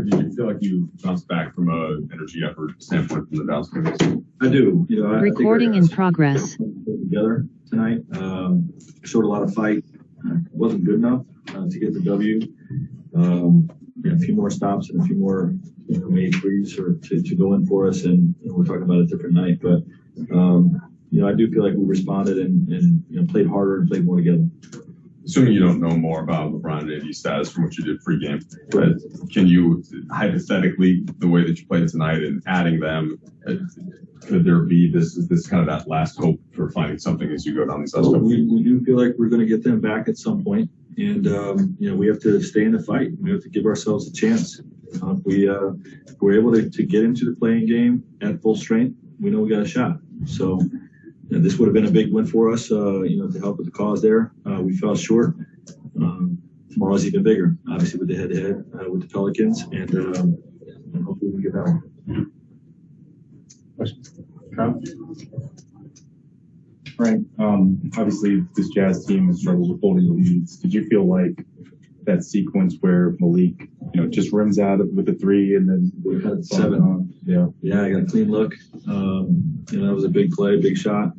do you feel like you bounced back from a energy effort standpoint from the Dallas games? I do. Recording in progress. Together tonight, showed a lot of fight. Wasn't good enough to get the W. A few more stops and a few more made threes or to go in for us, and we're talking about a different night. But I do feel like we responded and played harder and played more together. Assuming you don't know more about LeBron and AD's status from what you did pregame, but can you hypothetically, the way that you played tonight and adding them, could there be this kind of that last hope for finding something as you go down these last couple? We do feel like we're going to get them back at some point, and we have to stay in the fight. We have to give ourselves a chance. If we're able to get into the playing game at full strength, we know we got a shot. So this would have been a big win for us, to help with the cause there. We fell short. Tomorrow's even bigger, obviously, with the head-to-head with the Pelicans, and hopefully we get that one. Questions? Kyle? Right. Obviously, this Jazz team has struggled with holding the leads. Did you feel like that sequence where Malik, just rims out with a three and then we had 7? Yeah, I got a clean look. That was a big play, big shot.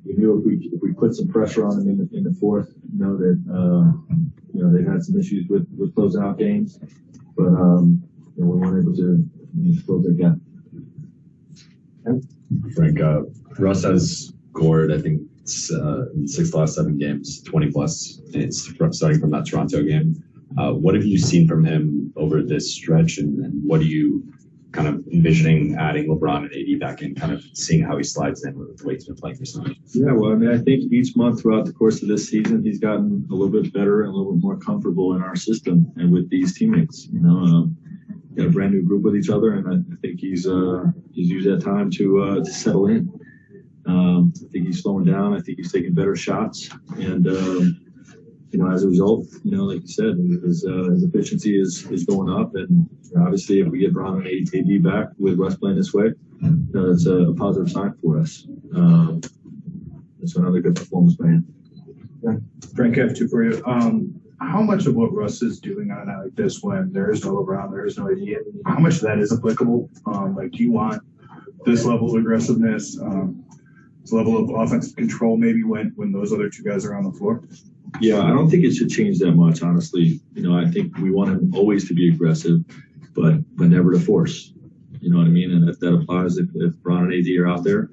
We knew if we put some pressure on them in the fourth, that they had some issues with closing out games, but we weren't able to close their gap. Frank, Russ has scored, I think, in 6 of the last 7 games, 20 plus. It's starting from that Toronto game. What have you seen from him over this stretch, and what are you kind of envisioning adding LeBron and AD back in, kind of seeing how he slides in with the way he's been playing recently? Yeah, well, I think each month throughout the course of this season, he's gotten a little bit better and a little bit more comfortable in our system and with these teammates. Got a brand new group with each other, and I think he's used that time to settle in. I think he's slowing down. I think he's taking better shots, and as a result, like you said, his efficiency is going up, and obviously, if we get Bron and AD back with Russ playing this way, that's a positive sign for us. It's another good performance by him. Yeah. Frank, I have 2 for you. How much of what Russ is doing on a night like this, when there is no LeBron, there is no AD, how much of that is applicable? Do you want this level of aggressiveness, this level of offensive control, maybe when those other 2 guys are on the floor? Yeah, I don't think it should change that much, honestly. I think we want him always to be aggressive, but never to force. You know what I mean? And if that applies, if Bron and AD are out there,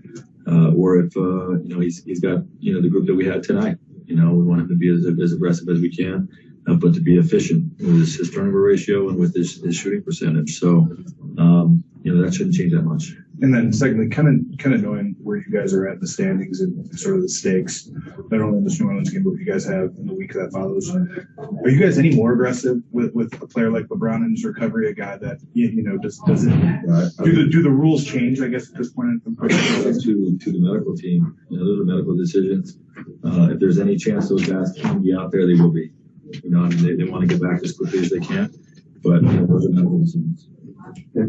or if he's got the group that we had tonight. We want him to be as aggressive as we can, but to be efficient with his turnover ratio and with his shooting percentage. So, that shouldn't change that much. And then secondly, kind of knowing where you guys are at in the standings and sort of the stakes, not only in this New Orleans game, but what you guys have in the week that follows. Are you guys any more aggressive with a player like LeBron in his recovery, a guy that, does it, do the rules change, I guess, at this point? To the medical team, those are medical decisions. If there's any chance those guys can be out there, they will be. They want to get back as quickly as they can, but those are medical decisions. Yeah.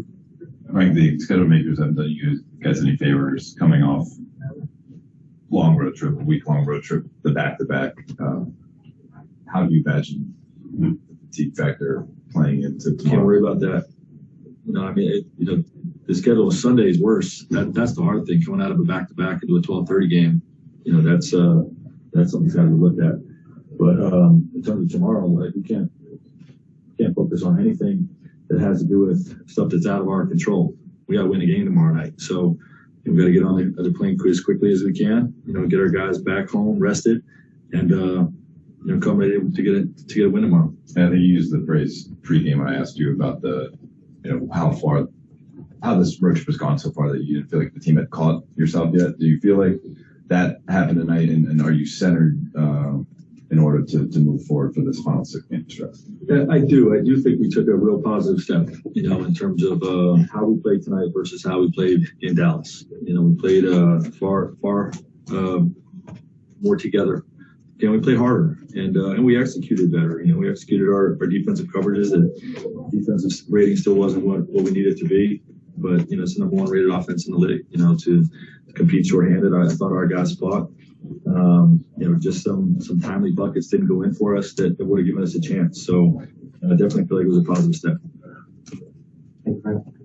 Frank, the schedule makers haven't done you guys any favors coming off a week-long road trip, the back-to-back. How do you imagine the fatigue factor playing into tomorrow? Can't worry about that. The schedule of Sunday is worse. That's the hard thing, coming out of a back-to-back into a 12:30 game. That's something that's got to be looked at. But in terms of tomorrow, we can't focus on anything that has to do with stuff that's out of our control. We got to win a game tomorrow night. So we've got to get on the plane as quickly as we can, get our guys back home, rested, and, come ready to get a win tomorrow. And I think you used the phrase pregame. I asked you about how this road trip has gone so far that you didn't feel like the team had caught yourself yet. Do you feel like that happened tonight, and are you centered in order to move forward for this final 6-game stretch? Yeah, I do. I do think we took a real positive step, in terms of how we played tonight versus how we played in Dallas. We played far more together. We played harder, and we executed better. We executed our defensive coverages. The defensive rating still wasn't what we needed to be, but it's the number 1 rated offense in the league. To compete shorthanded, I thought our guys fought. Just some timely buckets didn't go in for us that would have given us a chance. So I definitely feel like it was a positive step. different